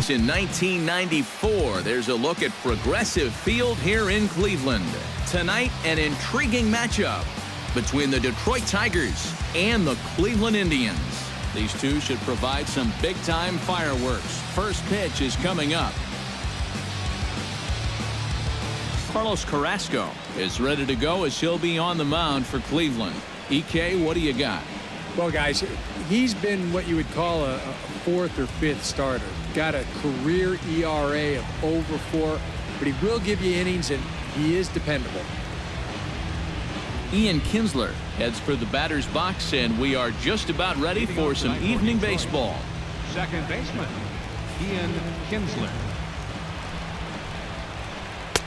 since in 1994. There's a look at Progressive Field here in Cleveland. Tonight, an intriguing matchup between the Detroit Tigers and the Cleveland Indians. These two should provide some big-time fireworks. First pitch is coming up. Carlos Carrasco is ready to go as he'll be on the mound for Cleveland. EK, what do you got? Well, guys, he's been what you would call a fourth or fifth starter. Got a career ERA of over 4, but he will give you innings, and he is dependable. Ian Kinsler heads for the batter's box, and we are just about ready for some evening baseball. Second baseman, Ian Kinsler.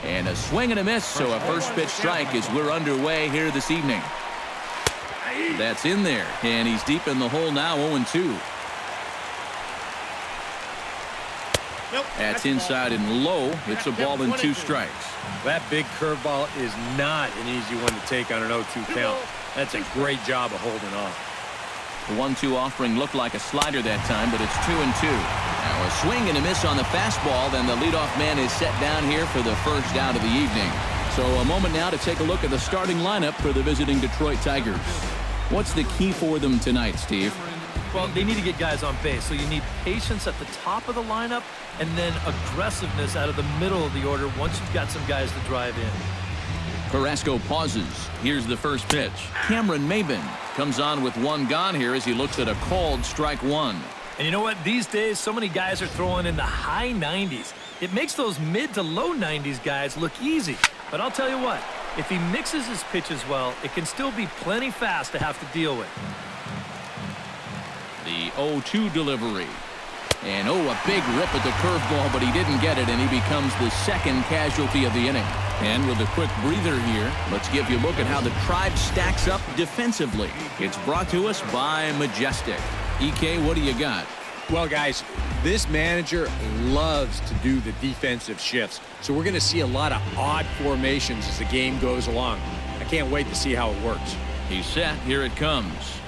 And a swing and a miss, so a first pitch strike as we're underway here this evening. That's in there, and he's deep in the hole now, 0-2. That's inside and low. It's a ball and 2 strikes. That big curveball is not an easy one to take on an 0-2 count. That's a great job of holding off. The 1-2 offering looked like a slider that time, but it's 2-2. Now a swing and a miss on the fastball. Then the leadoff man is set down here for the first out of the evening. So a moment now to take a look at the starting lineup for the visiting Detroit Tigers. What's the key for them tonight, Steve? Well, they need to get guys on base, so you need patience at the top of the lineup and then aggressiveness out of the middle of the order once you've got some guys to drive in. Carrasco pauses. Here's the first pitch. Cameron Maybin comes on with 1 gone here as he looks at a called strike 1. And you know what? These days, so many guys are throwing in the high 90s. It makes those mid to low 90s guys look easy. But I'll tell you what, if he mixes his pitches well, it can still be plenty fast to have to deal with. The 0-2 delivery. And a big rip at the curveball, but he didn't get it, and he becomes the second casualty of the inning. And with a quick breather here, let's give you a look at how the Tribe stacks up defensively. It's brought to us by Majestic. EK, what do you got? Well, guys, this manager loves to do the defensive shifts, so we're going to see a lot of odd formations as the game goes along. I can't wait to see how it works. He's set. Here it comes.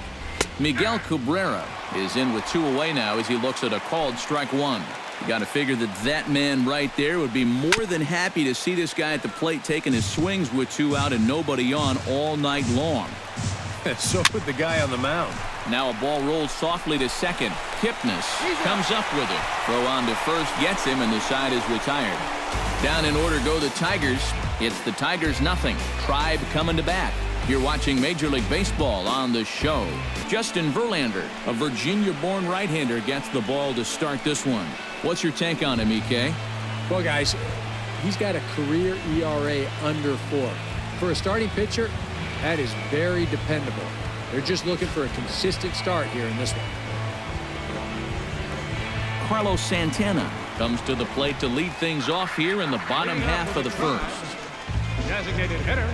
Miguel Cabrera is in with 2 away now as he looks at a called strike 1. You got to figure that man right there would be more than happy to see this guy at the plate taking his swings with 2 out and nobody on all night long. So would the guy on the mound. Now a ball rolls softly to second. Kipnis comes up with it. Throw on to first, gets him, and the side is retired. Down in order go the Tigers. It's the Tigers nothing. Tribe coming to bat. You're watching Major League Baseball on the show. Justin Verlander, a Virginia-born right-hander, gets the ball to start this one. What's your take on him, EK? Well, guys, he's got a career ERA under 4. For a starting pitcher, that is very dependable. They're just looking for a consistent start here in this one. Carlos Santana comes to the plate to lead things off here in the bottom half of the first. Designated hitter,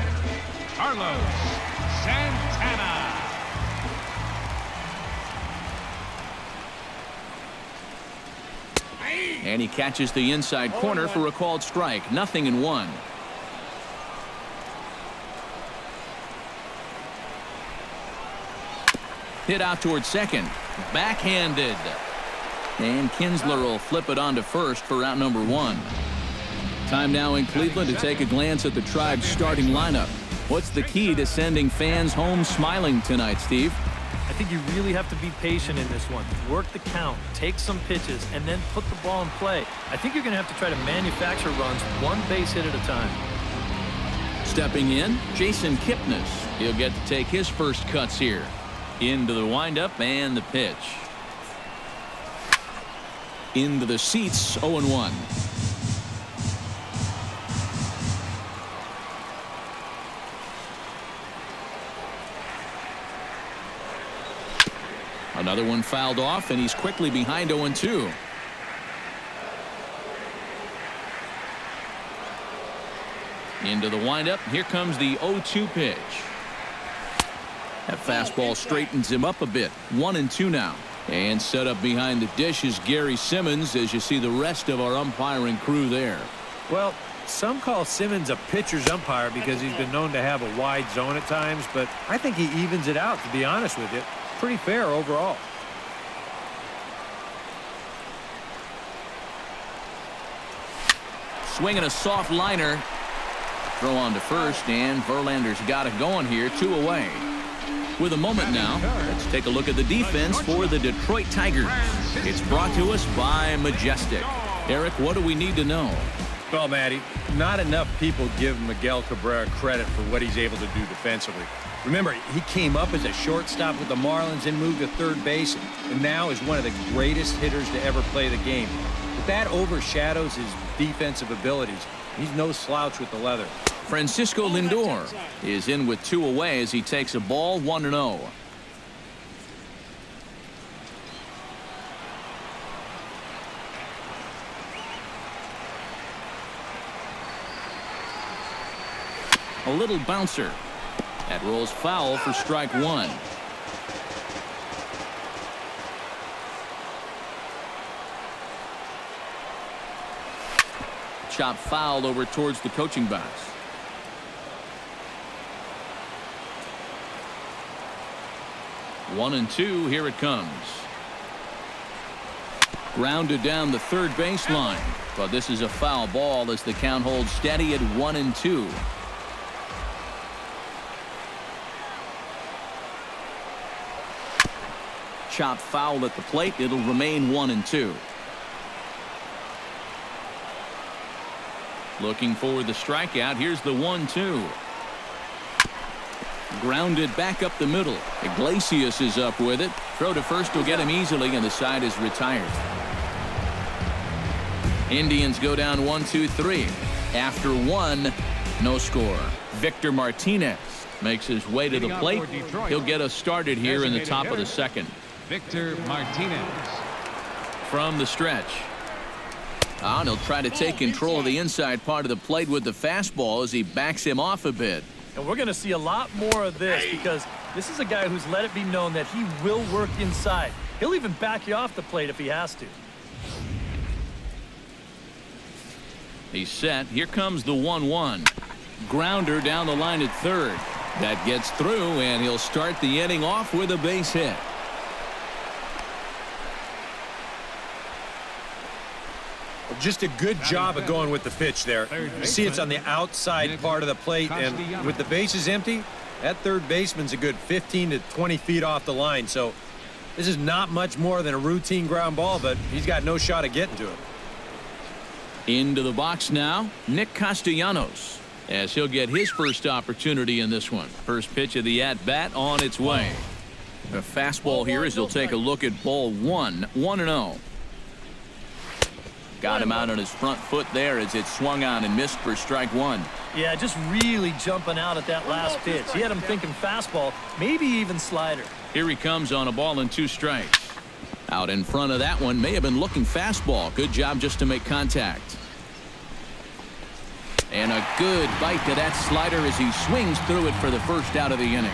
Carlos Santana. And he catches the inside corner for a called strike. 0-1. Hit out towards second. Backhanded. And Kinsler will flip it on to first for out number 1. Time now in Cleveland to take a glance at the Tribe's starting lineup. What's the key to sending fans home smiling tonight, Steve? I think you really have to be patient in this one. Work the count, take some pitches, and then put the ball in play. I think you're going to have to try to manufacture runs 1 base hit at a time. Stepping in, Jason Kipnis. He'll get to take his first cuts here. Into the windup and the pitch. Into the seats, 0-1. Another one fouled off, and he's quickly behind 0-2. Into the windup. Here comes the 0-2 pitch. That fastball straightens him up a bit. 1-2 now. And set up behind the dish is Gary Simmons as you see the rest of our umpiring crew there. Well, some call Simmons a pitcher's umpire because he's been known to have a wide zone at times, but I think he evens it out, to be honest with you. Pretty fair overall. swing and a soft liner. Throw on to first, and Verlander's got it going here, 2 away. With a moment now, let's take a look at the defense for the Detroit Tigers. It's brought to us by Majestic. Eric, what do we need to know? Well, Matty, not enough people give Miguel Cabrera credit for what he's able to do defensively. Remember, he came up as a shortstop with the Marlins and moved to third base, and now is one of the greatest hitters to ever play the game. But that overshadows his defensive abilities. He's no slouch with the leather. Francisco Lindor is in with 2 away as he takes a ball, 1-0. A little bouncer. That rolls foul for strike 1. Chop fouled over towards the coaching box. One and 2, here it comes. Grounded down the third baseline, but this is a foul ball as the count holds steady at 1-2. Chop foul at the plate. It'll remain 1-2. Looking for the strikeout. Here's the 1-2. Grounded back up the middle. Iglesias is up with it. Throw to first will get him easily, and the side is retired. Indians go down 1-2-3. After 1, no score. Victor Martinez makes his way to the plate. He'll get us started here in the top of the second. Victor Martinez. From the stretch. And he'll try to take control of the inside part of the plate with the fastball as he backs him off a bit. And we're going to see a lot more of this because this is a guy who's let it be known that he will work inside. He'll even back you off the plate if he has to. He's set. Here comes the 1-1. Grounder down the line at third. That gets through, and he'll start the inning off with a base hit. Just a good job of going with the pitch there. You see it's on the outside part of the plate, and with the bases empty, that third baseman's a good 15 to 20 feet off the line. So this is not much more than a routine ground ball, but he's got no shot at getting to it. Into the box now, Nick Castellanos, as he'll get his first opportunity in this one. First pitch of the at-bat on its way. The fastball here as he'll take a look at ball 1, 1-0. Got him out on his front foot there as it swung on and missed for strike 1. Yeah, just really jumping out at that last pitch. He had him thinking fastball, maybe even slider. Here he comes on a ball and 2 strikes. Out in front of that one, may have been looking fastball. Good job just to make contact. And a good bite to that slider as he swings through it for the first out of the inning.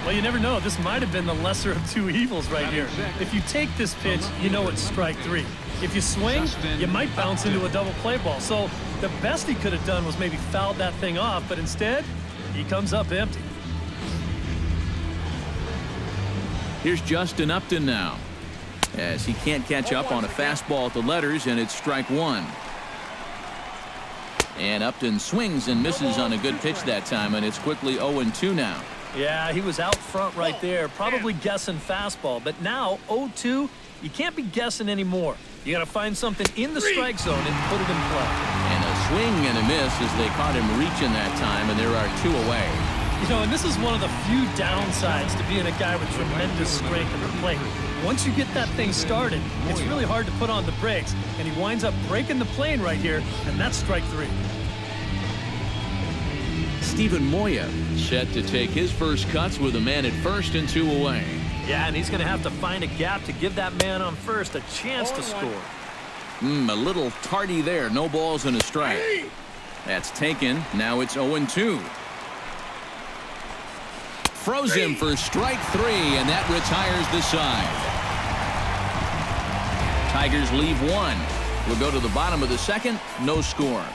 Well, you never know. This might have been the lesser of 2 evils right here. If you take this pitch, you know it's strike 3. If you swing, you might bounce into a double play ball. So the best he could have done was maybe fouled that thing off, but instead, he comes up empty. Here's Justin Upton now, as he can't catch up on a fastball at the letters, and it's strike 1. And Upton swings and misses on a good pitch that time, and it's quickly 0-2 now. Yeah, he was out front right there, probably guessing fastball. But now, 0-2, you can't be guessing anymore. You got to find something in the strike zone and put it in play. And a swing and a miss as they caught him reaching that time, and there are 2 away. You know, and this is one of the few downsides to being a guy with tremendous strength at the plate. Once you get that thing started, it's really hard to put on the brakes, and he winds up breaking the plane right here, and that's strike 3. Steven Moya set to take his first cuts with a man at first and 2 away. Yeah, and he's going to have to find a gap to give that man on first a chance to score. A little tardy there. No balls and a strike. That's taken. Now it's 0-2. Froze him for strike 3, and that retires the side. Tigers leave 1. We'll go to the bottom of the second. No score.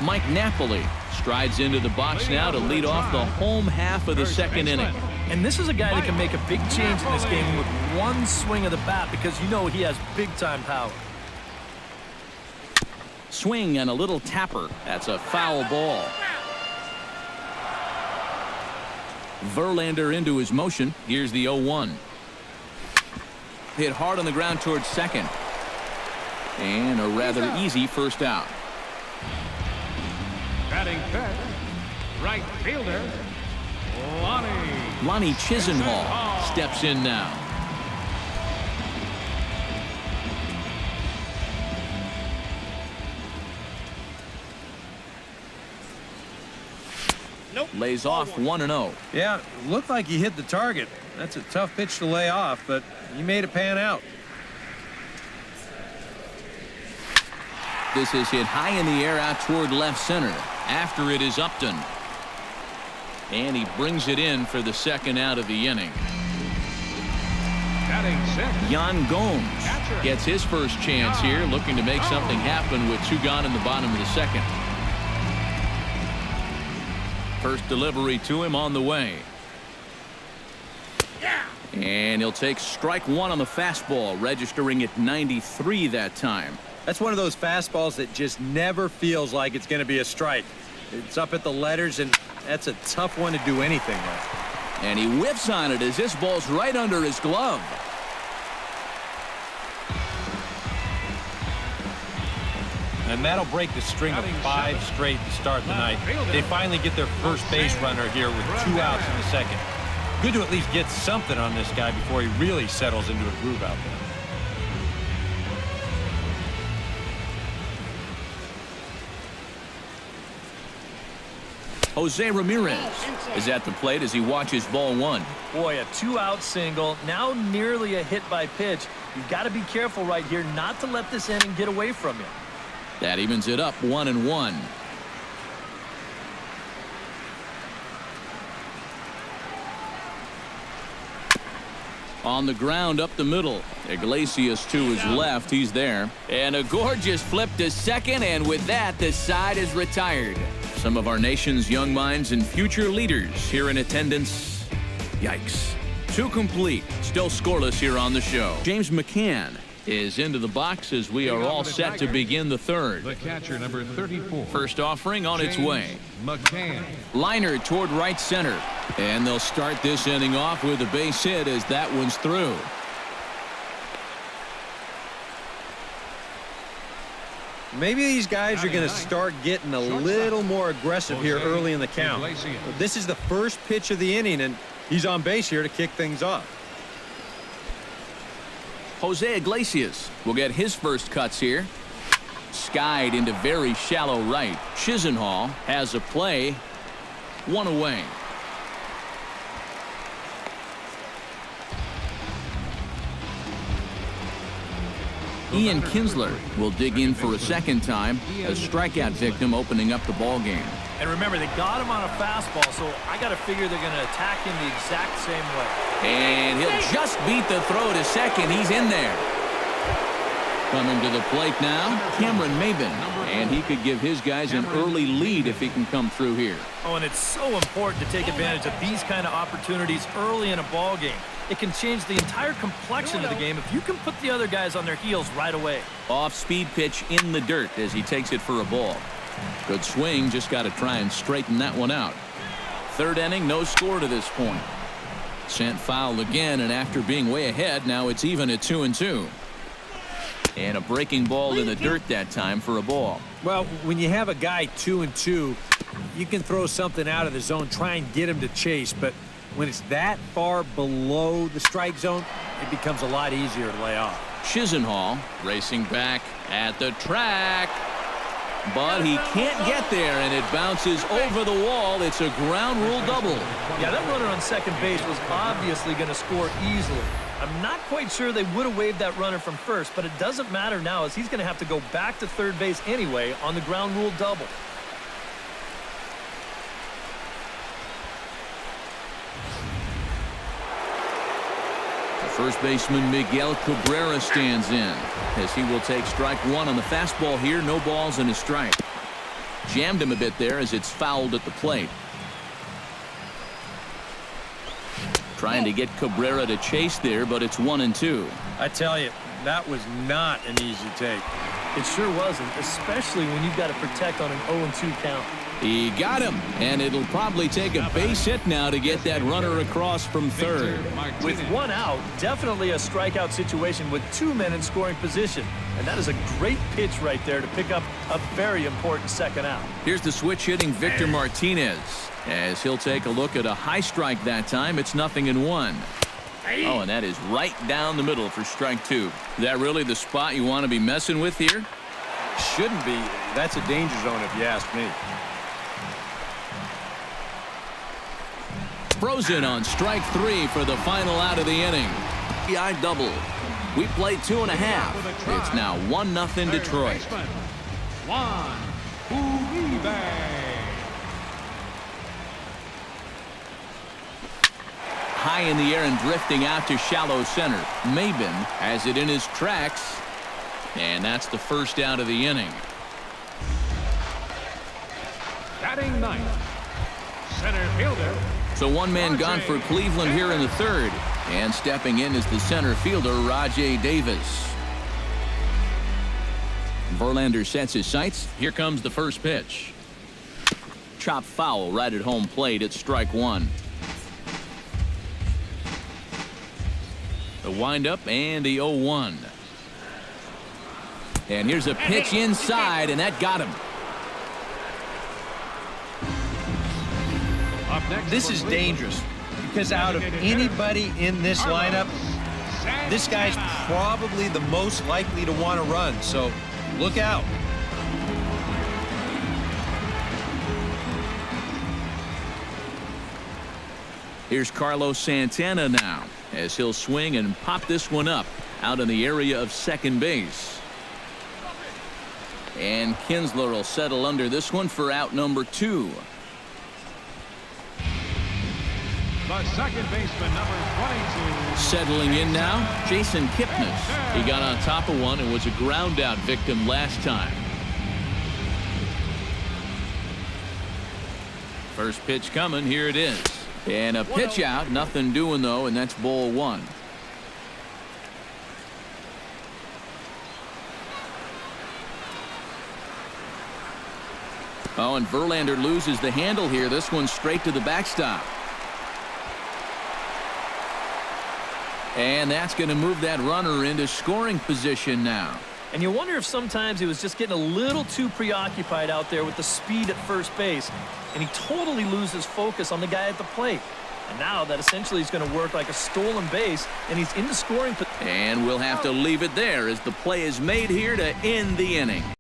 Mike Napoli strides into the box now to lead off the home half of the second inning. And this is a guy that can make a big change in this game with one swing of the bat because you know he has big-time power. Swing and a little tapper. That's a foul ball. Verlander into his motion. Here's the 0-1. Hit hard on the ground towards second. And a rather easy first out. Batting fifth, right fielder, Lonnie Chisenhall steps in now. Lays off 1-0. Yeah, looked like he hit the target. That's a tough pitch to lay off, but he made it pan out. This is hit high in the air out toward left center. After it is Upton. And he brings it in for the second out of the inning. batting sixth. Yan Gomes gets his first chance here, looking to make something happen with 2 gone in the bottom of the second. First delivery to him on the way. And he'll take strike 1 on the fastball, registering at 93 that time. That's one of those fastballs that just never feels like it's going to be a strike. It's up at the letters, and that's a tough one to do anything with. And he whiffs on it as this ball's right under his glove. And that'll break the string of 5 straight to start the night. They finally get their first base runner here with 2 outs in the second. Good to at least get something on this guy before he really settles into a groove out there. Jose Ramirez is at the plate as he watches ball 1. Boy, a 2-out single, now nearly a hit by pitch. You've got to be careful right here not to let this inning get away from you. That evens it up 1-1. On the ground up the middle. Iglesias to his left. He's there. And a gorgeous flip to second, and with that, the side is retired. Some of our nation's young minds and future leaders here in attendance. Yikes. 2 complete. Still scoreless here on the show. James McCann is into the box as we are all set to begin the third. The catcher, number 34. First offering on its way. McCann. Liner toward right center. And they'll start this inning off with a base hit as that one's through. Maybe these guys are going to start getting a little more aggressive here early in the count. This is the first pitch of the inning, and he's on base here to kick things off. Jose Iglesias will get his first cuts here. Skied into very shallow right. Chisenhall has a play. 1 away. Ian Kinsler will dig in for a second time. A strikeout victim opening up the ball game. And remember, they got him on a fastball, so I got to figure they're going to attack him the exact same way. And he'll just beat the throw to second. He's in there. Coming to the plate now, Cameron Maben. And he could give his guys an early lead if he can come through here. Oh, and it's so important to take advantage of these kind of opportunities early in a ball game. It can change the entire complexion of the game if you can put the other guys on their heels right away. Off-speed pitch in the dirt as he takes it for a ball. Good swing, just got to try and straighten that one out. Third inning, no score to this point. Sent foul again, and after being way ahead, now it's even at 2-2. And a breaking ball in the dirt that time for a ball. Well, when you have a guy 2-2, you can throw something out of the zone, try and get him to chase, but when it's that far below the strike zone, it becomes a lot easier to lay off. Chisenhall racing back at the track. But he can't get there, and it bounces over the wall. It's a ground rule double. Yeah, that runner on second base was obviously going to score easily. I'm not quite sure they would have waved that runner from first, but it doesn't matter now as he's going to have to go back to third base anyway on the ground rule double. First baseman Miguel Cabrera stands in as he will take strike 1 on the fastball here. No balls and a strike. Jammed him a bit there as it's fouled at the plate. Trying to get Cabrera to chase there, but it's 1-2. I tell you, that was not an easy take. It sure wasn't, especially when you've got to protect on an 0-2 count. He got him, and it'll probably take a base hit now to get that runner across from third. With one out, definitely a strikeout situation with 2 men in scoring position. And that is a great pitch right there to pick up a very important second out. Here's the switch hitting Victor Martinez. As he'll take a look at a high strike that time, it's 0-1. Oh, and that is right down the middle for strike 2. Is that really the spot you want to be messing with here? Shouldn't be. That's a danger zone if you ask me. Frozen on strike 3 for the final out of the inning. I double. We played 2.5. It's now 1-0 Detroit. High in the air and drifting out to shallow center. Maben has it in his tracks. And that's the first out of the inning. Batting ninth, center fielder. So one man gone for Cleveland here in the third. And stepping in is the center fielder, Rajay Davis. Verlander sets his sights. Here comes the first pitch. Chop foul right at home plate. It's strike 1. The windup and the 0-1. And here's a pitch inside, and that got him. This is dangerous because out of anybody in this lineup, this guy's probably the most likely to want to run, so look out. Here's Carlos Santana now as he'll swing and pop this one up out in the area of second base. And Kinsler will settle under this one for out number 2. The second baseman, number 22. Settling in now, Jason Kipnis. He got on top of one and was a ground out victim last time. First pitch coming. Here it is. And a pitch out. Nothing doing, though, and that's ball 1. Oh, and Verlander loses the handle here. This one's straight to the backstop. And that's going to move that runner into scoring position now. And you wonder if sometimes he was just getting a little too preoccupied out there with the speed at first base, and he totally loses focus on the guy at the plate. And now that essentially is going to work like a stolen base, and he's into scoring. And we'll have to leave it there as the play is made here to end the inning.